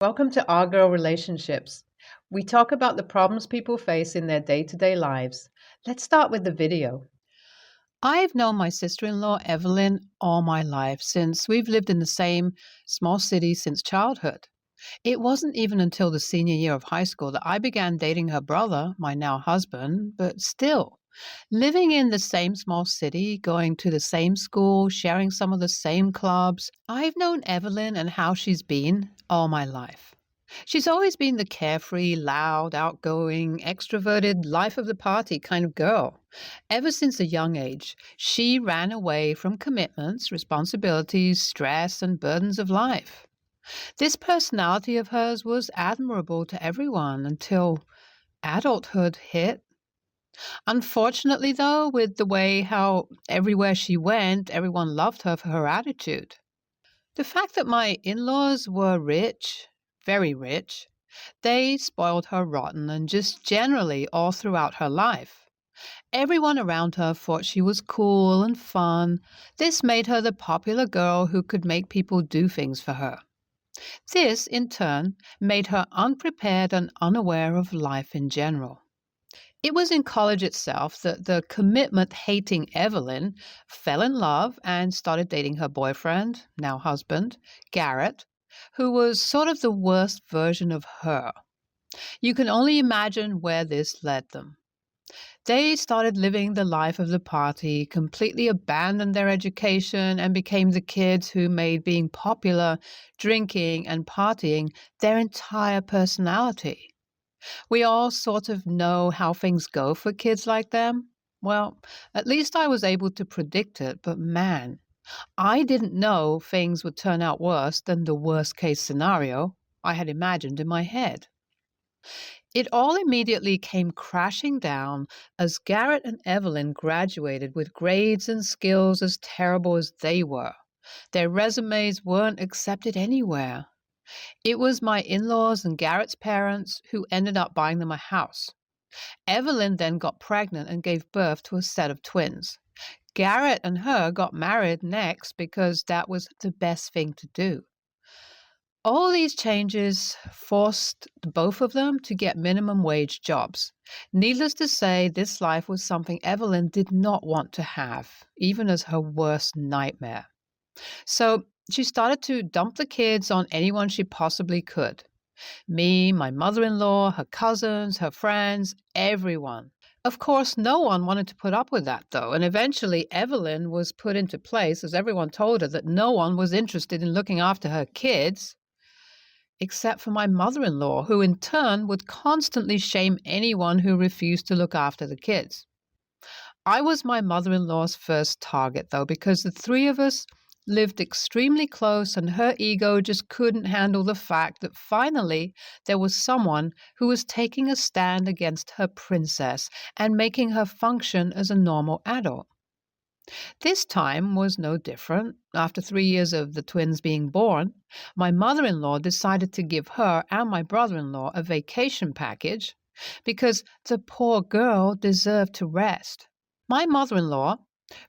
Welcome to Our Girl Relationships. We talk about the problems people face in their day-to-day lives. Let's start with the video. I've known my sister-in-law, Evelyn, all my life since we've lived in the same small city since childhood. It wasn't even until the senior year of high school that I began dating her brother, my now husband, but still, living in the same small city, going to the same school, sharing some of the same clubs, I've known Evelyn and how she's been all my life. She's always been the carefree, loud, outgoing, extroverted, life of the party kind of girl. Ever since a young age, she ran away from commitments, responsibilities, stress, and burdens of life. This personality of hers was admirable to everyone until adulthood hit. Unfortunately, though, with the way how everywhere she went, everyone loved her for her attitude. The fact that my in-laws were rich, very rich, they spoiled her rotten and just generally all throughout her life. Everyone around her thought she was cool and fun. This made her the popular girl who could make people do things for her. This, in turn, made her unprepared and unaware of life in general. It was in college itself that the commitment-hating Evelyn fell in love and started dating her boyfriend, now husband, Garrett, who was sort of the worst version of her. You can only imagine where this led them. They started living the life of the party, completely abandoned their education, and became the kids who made being popular, drinking, and partying their entire personality. We all sort of know how things go for kids like them. Well, at least I was able to predict it, but man, I didn't know things would turn out worse than the worst case scenario I had imagined in my head. It all immediately came crashing down as Garrett and Evelyn graduated with grades and skills as terrible as they were. Their resumes weren't accepted anywhere. It was my in-laws and Garrett's parents who ended up buying them a house. Evelyn then got pregnant and gave birth to a set of twins. Garrett and her got married next because that was the best thing to do. All these changes forced both of them to get minimum wage jobs. Needless to say, this life was something Evelyn did not want to have, even as her worst nightmare. So she started to dump the kids on anyone she possibly could. Me, my mother-in-law, her cousins, her friends, everyone. Of course, no one wanted to put up with that, though, and eventually Evelyn was put into place as everyone told her that no one was interested in looking after her kids, except for my mother-in-law, who in turn would constantly shame anyone who refused to look after the kids. I was my mother-in-law's first target, though, because the three of us lived extremely close and her ego just couldn't handle the fact that finally there was someone who was taking a stand against her princess and making her function as a normal adult. This time was no different. After 3 years of the twins being born, my mother-in-law decided to give her and my brother-in-law a vacation package because the poor girl deserved to rest. My mother-in-law,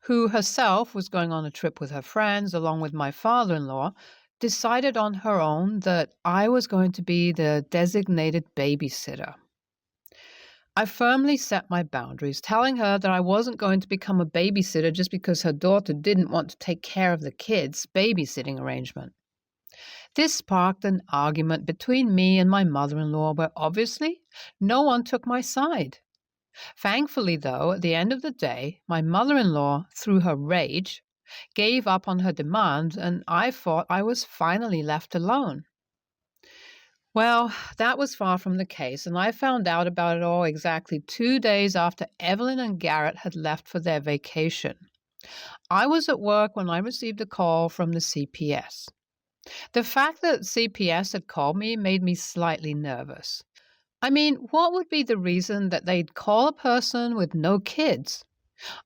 who herself was going on a trip with her friends along with my father-in-law, decided on her own that I was going to be the designated babysitter. I firmly set my boundaries, telling her that I wasn't going to become a babysitter just because her daughter didn't want to take care of the kids' babysitting arrangement. This sparked an argument between me and my mother-in-law where obviously no one took my side. Thankfully, though, at the end of the day, my mother-in-law, through her rage, gave up on her demand, and I thought I was finally left alone. Well, that was far from the case, and I found out about it all exactly 2 days after Evelyn and Garrett had left for their vacation. I was at work when I received a call from the CPS. The fact that CPS had called me made me slightly nervous. I mean, what would be the reason that they'd call a person with no kids?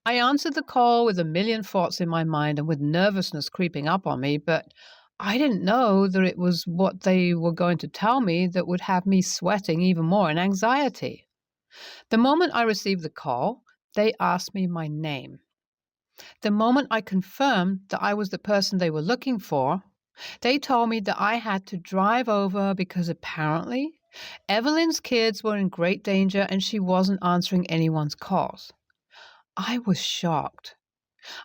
I answered the call with a million thoughts in my mind and with nervousness creeping up on me, but I didn't know that it was what they were going to tell me that would have me sweating even more in anxiety. The moment I received the call, they asked me my name. The moment I confirmed that I was the person they were looking for, They told me that I had to drive over because apparently Evelyn's kids were in great danger and she wasn't answering anyone's calls. I was shocked.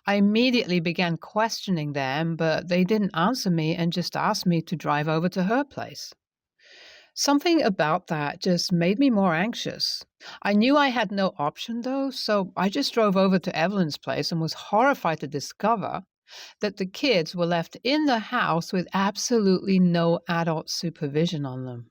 I immediately began questioning them, but they didn't answer me and just asked me to drive over to her place. Something about that just made me more anxious. I knew I had no option though, so I just drove over to Evelyn's place and was horrified to discover that the kids were left in the house with absolutely no adult supervision on them.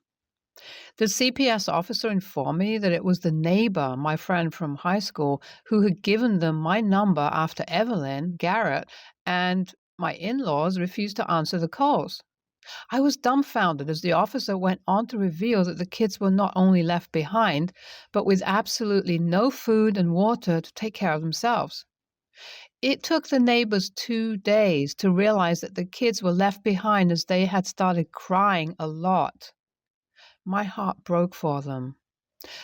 The CPS officer informed me that it was the neighbor, my friend from high school, who had given them my number after Evelyn, Garrett, and my in laws refused to answer the calls. I was dumbfounded as the officer went on to reveal that the kids were not only left behind, but with absolutely no food and water to take care of themselves. It took the neighbors 2 days to realize that the kids were left behind as they had started crying a lot. My heart broke for them.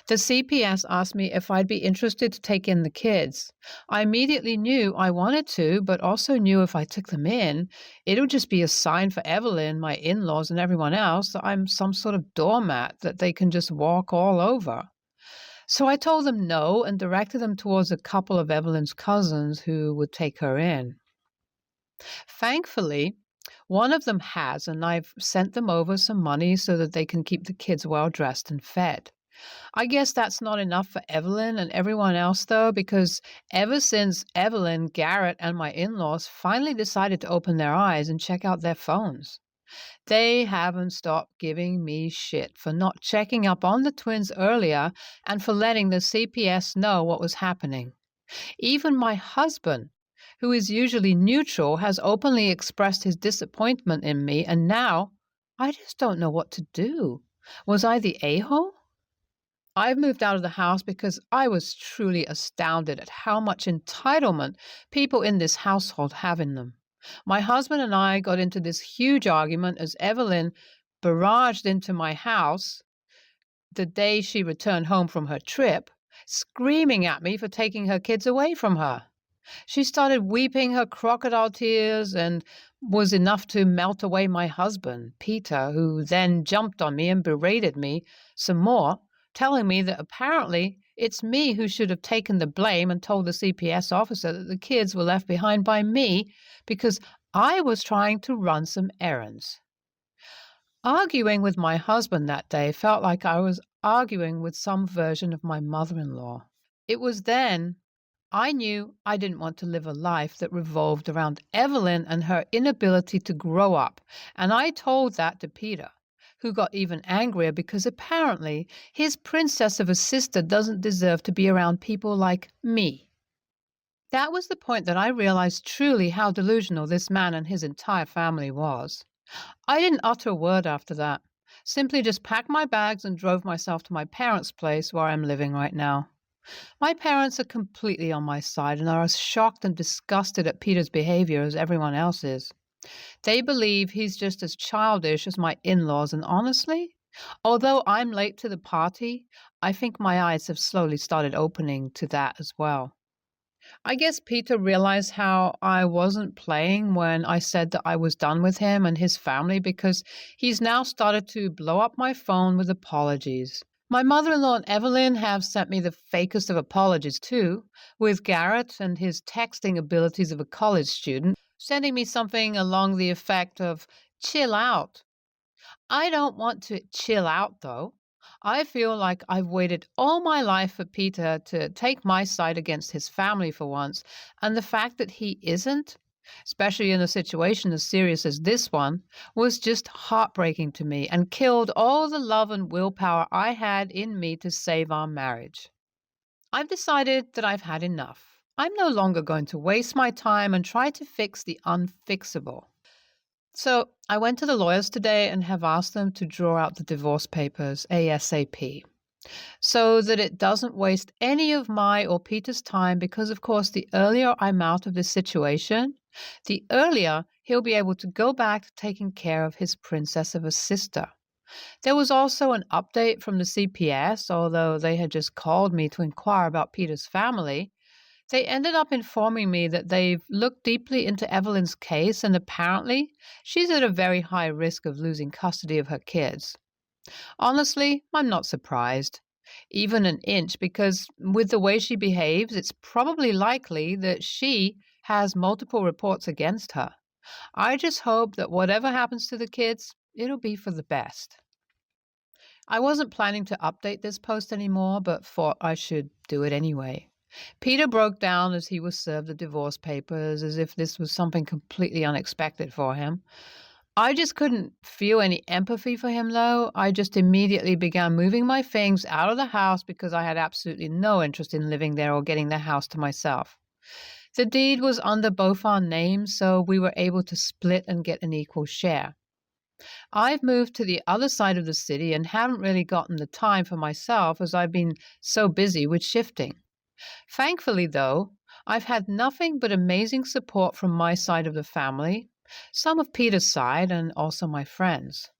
The CPS asked me if I'd be interested to take in the kids. I immediately knew I wanted to, but also knew if I took them in, it would just be a sign for Evelyn, my in-laws, and everyone else that I'm some sort of doormat that they can just walk all over. So I told them no and directed them towards a couple of Evelyn's cousins who would take her in. Thankfully, one of them has, and I've sent them over some money so that they can keep the kids well dressed and fed. I guess that's not enough for Evelyn and everyone else, though, because ever since Evelyn, Garrett, and my in laws finally decided to open their eyes and check out their phones, they haven't stopped giving me shit for not checking up on the twins earlier and for letting the CPS know what was happening. Even my husband, who is usually neutral, has openly expressed his disappointment in me, and now I just don't know what to do. Was I the a-hole? I've moved out of the house because I was truly astounded at how much entitlement people in this household have in them. My husband and I got into this huge argument as Evelyn barraged into my house the day she returned home from her trip, screaming at me for taking her kids away from her. She started weeping her crocodile tears and was enough to melt away my husband, Peter, who then jumped on me and berated me some more, telling me that apparently it's me who should have taken the blame and told the CPS officer that the kids were left behind by me because I was trying to run some errands. Arguing with my husband that day felt like I was arguing with some version of my mother-in-law. It was then I knew I didn't want to live a life that revolved around Evelyn and her inability to grow up, and I told that to Peter, who got even angrier because apparently his princess of a sister doesn't deserve to be around people like me. That was the point that I realized truly how delusional this man and his entire family was. I didn't utter a word after that, simply just packed my bags and drove myself to my parents' place where I'm living right now. My parents are completely on my side and are as shocked and disgusted at Peter's behavior as everyone else is. They believe he's just as childish as my in-laws, and honestly, although I'm late to the party, I think my eyes have slowly started opening to that as well. I guess Peter realized how I wasn't playing when I said that I was done with him and his family because he's now started to blow up my phone with apologies. My mother-in-law and Evelyn have sent me the fakest of apologies too, with Garrett and his texting abilities of a college student sending me something along the effect of, "Chill out." I don't want to chill out, though. I feel like I've waited all my life for Peter to take my side against his family for once, and the fact that he isn't, especially in a situation as serious as this one, was just heartbreaking to me and killed all the love and willpower I had in me to save our marriage. I've decided that I've had enough. I'm no longer going to waste my time and try to fix the unfixable. So I went to the lawyers today and have asked them to draw out the divorce papers ASAP so that it doesn't waste any of my or Peter's time because, of course, the earlier I'm out of this situation, the earlier he'll be able to go back to taking care of his princess of a sister. There was also an update from the CPS, although they had just called me to inquire about Peter's family. They ended up informing me that they've looked deeply into Evelyn's case and apparently she's at a very high risk of losing custody of her kids. Honestly, I'm not surprised, even an inch, because with the way she behaves, it's probably likely that she has multiple reports against her. I just hope that whatever happens to the kids, it'll be for the best. I wasn't planning to update this post anymore, but thought I should do it anyway. Peter broke down as he was served the divorce papers, as if this was something completely unexpected for him. I just couldn't feel any empathy for him, though. I just immediately began moving my things out of the house because I had absolutely no interest in living there or getting the house to myself. The deed was under both our names, so we were able to split and get an equal share. I've moved to the other side of the city and haven't really gotten the time for myself as I've been so busy with shifting. Thankfully, though, I've had nothing but amazing support from my side of the family, some of Peter's side, and also my friends.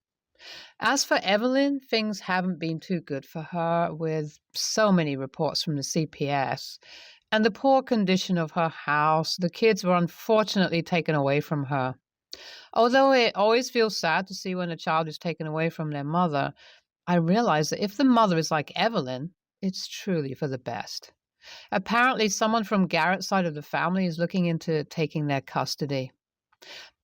As for Evelyn, things haven't been too good for her, with so many reports from the CPS. And the poor condition of her house, the kids were unfortunately taken away from her. Although it always feels sad to see when a child is taken away from their mother, I realize that if the mother is like Evelyn, it's truly for the best. Apparently, someone from Garrett's side of the family is looking into taking their custody.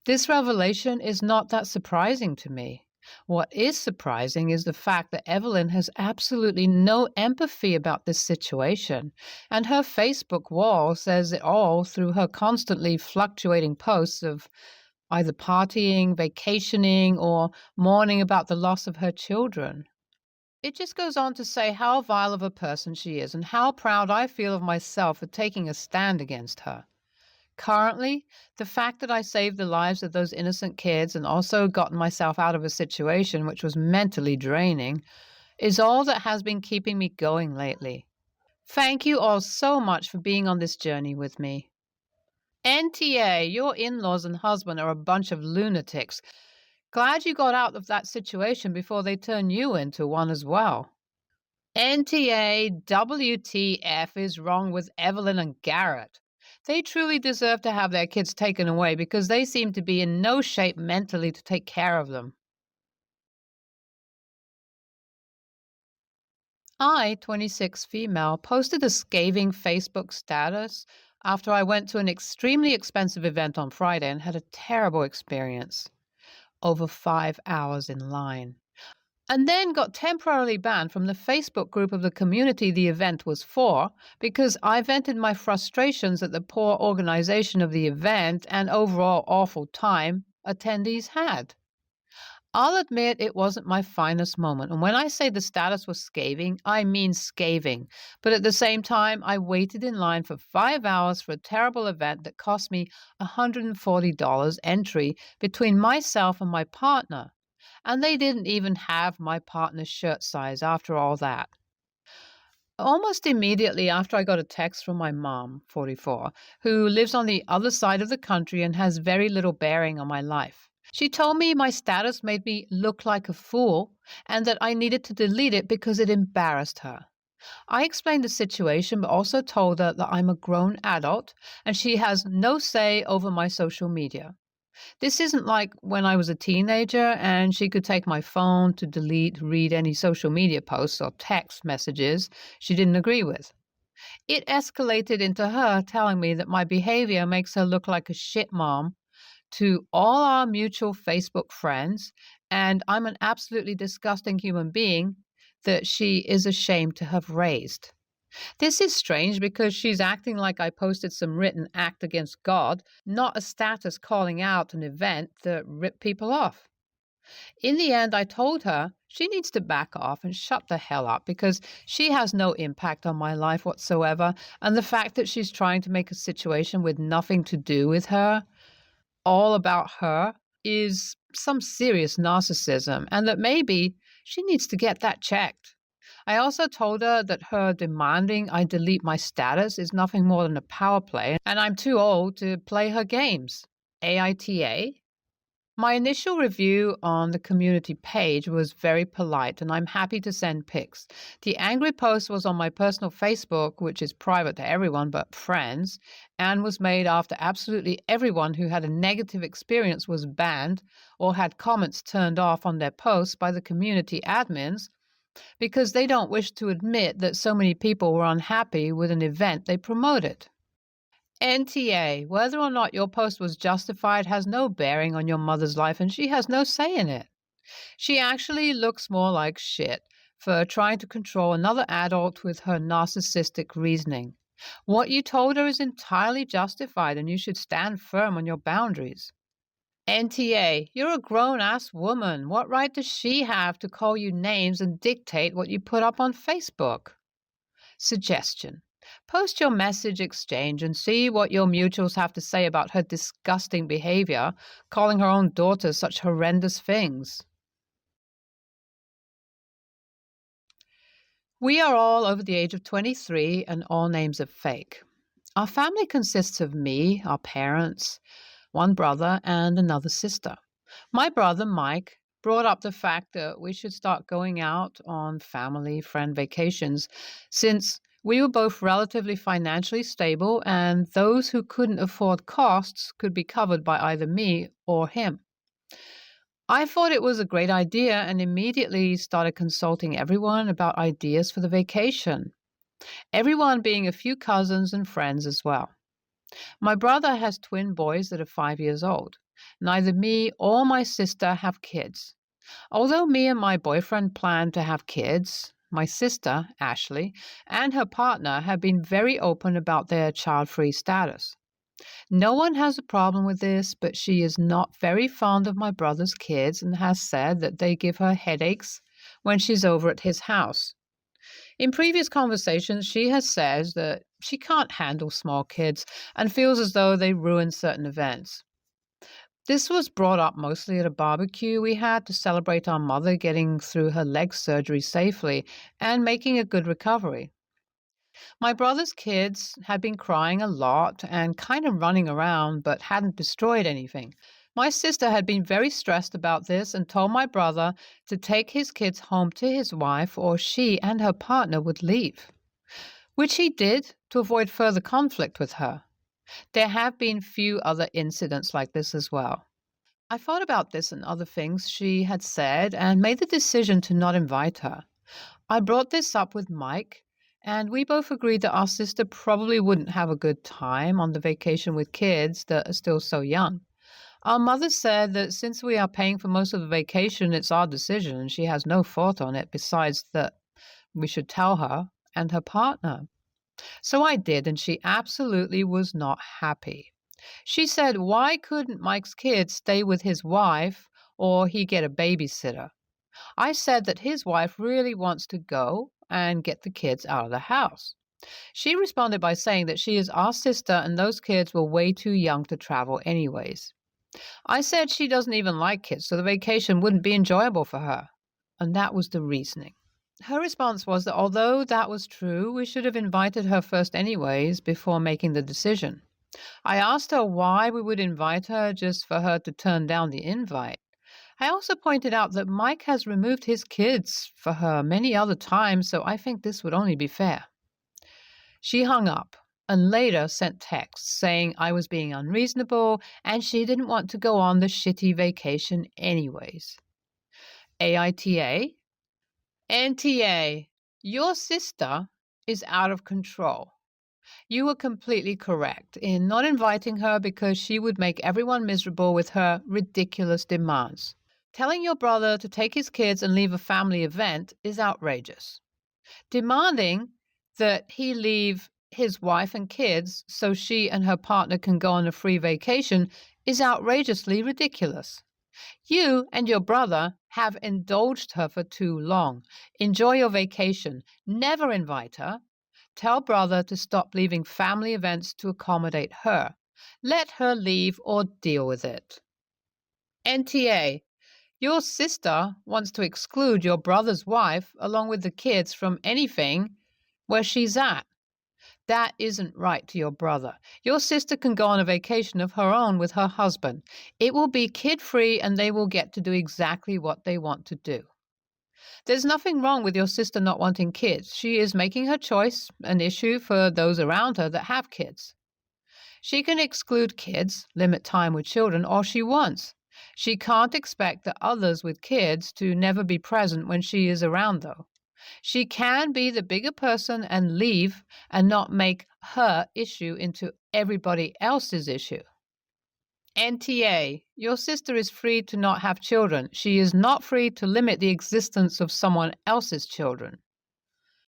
This revelation is not that surprising to me. What is surprising is the fact that Evelyn has absolutely no empathy about this situation, and her Facebook wall says it all through her constantly fluctuating posts of either partying, vacationing, or mourning about the loss of her children. It just goes on to say how vile of a person she is and how proud I feel of myself for taking a stand against her. Currently, the fact that I saved the lives of those innocent kids and also gotten myself out of a situation which was mentally draining is all that has been keeping me going lately. Thank you all so much for being on this journey with me. NTA, your in-laws and husband are a bunch of lunatics. Glad you got out of that situation before they turn you into one as well. NTA, WTF is wrong with Evelyn and Garrett. They truly deserve to have their kids taken away because they seem to be in no shape mentally to take care of them. I, 26 female, posted a scathing Facebook status after I went to an extremely expensive event on Friday and had a terrible experience. Over 5 hours in line. And then got temporarily banned from the Facebook group of the community the event was for because I vented my frustrations at the poor organization of the event and overall awful time attendees had. I'll admit it wasn't my finest moment, and when I say the status was scathing, I mean scathing. But at the same time, I waited in line for 5 hours for a terrible event that cost me $140 entry between myself and my partner. And they didn't even have my partner's shirt size after all that. Almost immediately after I got a text from my mom, 44, who lives on the other side of the country and has very little bearing on my life. She told me my status made me look like a fool and that I needed to delete it because it embarrassed her. I explained the situation but also told her that I'm a grown adult and she has no say over my social media. This isn't like when I was a teenager and she could take my phone to read any social media posts or text messages she didn't agree with. It escalated into her telling me that my behavior makes her look like a shit mom to all our mutual Facebook friends, and I'm an absolutely disgusting human being that she is ashamed to have raised. This is strange because she's acting like I posted some written act against God, not a status calling out an event that ripped people off. In the end, I told her she needs to back off and shut the hell up because she has no impact on my life whatsoever, and the fact that she's trying to make a situation with nothing to do with her all about her is some serious narcissism and that maybe she needs to get that checked. I also told her that her demanding I delete my status is nothing more than a power play and I'm too old to play her games. AITA? My initial review on the community page was very polite, and I'm happy to send pics. The angry post was on my personal Facebook, which is private to everyone but friends, and was made after absolutely everyone who had a negative experience was banned or had comments turned off on their posts by the community admins because they don't wish to admit that so many people were unhappy with an event they promoted. NTA, whether or not your post was justified has no bearing on your mother's life, and she has no say in it. She actually looks more like shit for trying to control another adult with her narcissistic reasoning. What you told her is entirely justified, and you should stand firm on your boundaries. NTA, you're a grown-ass woman. What right does she have to call you names and dictate what you put up on Facebook? Suggestion. Post your message exchange and see what your mutuals have to say about her disgusting behavior, calling her own daughter such horrendous things. We are all over the age of 23 and all names are fake. Our family consists of me, our parents, one brother, and another sister. My brother, Mike, brought up the fact that we should start going out on family friend vacations since we were both relatively financially stable and those who couldn't afford costs could be covered by either me or him. I thought it was a great idea and immediately started consulting everyone about ideas for the vacation, everyone being a few cousins and friends as well. My brother has twin boys that are 5 years old. Neither me or my sister have kids. Although me and my boyfriend plan to have kids, my sister, Ashley, and her partner have been very open about their child-free status. No one has a problem with this, but she is not very fond of my brother's kids and has said that they give her headaches when she's over at his house. In previous conversations, she has said that she can't handle small kids and feels as though they ruin certain events. This was brought up mostly at a barbecue we had to celebrate our mother getting through her leg surgery safely and making a good recovery. My brother's kids had been crying a lot and kind of running around but hadn't destroyed anything. My sister had been very stressed about this and told my brother to take his kids home to his wife or she and her partner would leave, which he did to avoid further conflict with her. There have been few other incidents like this as well. I thought about this and other things she had said and made the decision to not invite her. I brought this up with Mike, and we both agreed that our sister probably wouldn't have a good time on the vacation with kids that are still so young. Our mother said that since we are paying for most of the vacation, it's our decision, and she has no fault on it besides that we should tell her and her partner. So I did, and she absolutely was not happy. She said, why couldn't Mike's kids stay with his wife or he get a babysitter? I said that his wife really wants to go and get the kids out of the house. She responded by saying that she is our sister and those kids were way too young to travel anyways. I said she doesn't even like kids, so the vacation wouldn't be enjoyable for her. And that was the reasoning. Her response was that although that was true, we should have invited her first anyways before making the decision. I asked her why we would invite her just for her to turn down the invite. I also pointed out that Mike has removed his kids for her many other times, so I think this would only be fair. She hung up and later sent texts saying I was being unreasonable and she didn't want to go on the shitty vacation anyways. AITA? NTA, your sister is out of control. You were completely correct in not inviting her because she would make everyone miserable with her ridiculous demands. Telling your brother to take his kids and leave a family event is outrageous. Demanding that he leave his wife and kids so she and her partner can go on a free vacation is outrageously ridiculous. You and your brother have indulged her for too long. Enjoy your vacation. Never invite her. Tell brother to stop leaving family events to accommodate her. Let her leave or deal with it. NTA, your sister wants to exclude your brother's wife along with the kids from anything where she's at. That isn't right to your brother. Your sister can go on a vacation of her own with her husband. It will be kid-free and they will get to do exactly what they want to do. There's nothing wrong with your sister not wanting kids. She is making her choice an issue for those around her that have kids. She can exclude kids, limit time with children, all she wants. She can't expect the others with kids to never be present when she is around, though. She can be the bigger person and leave and not make her issue into everybody else's issue. NTA, your sister is free to not have children. She is not free to limit the existence of someone else's children.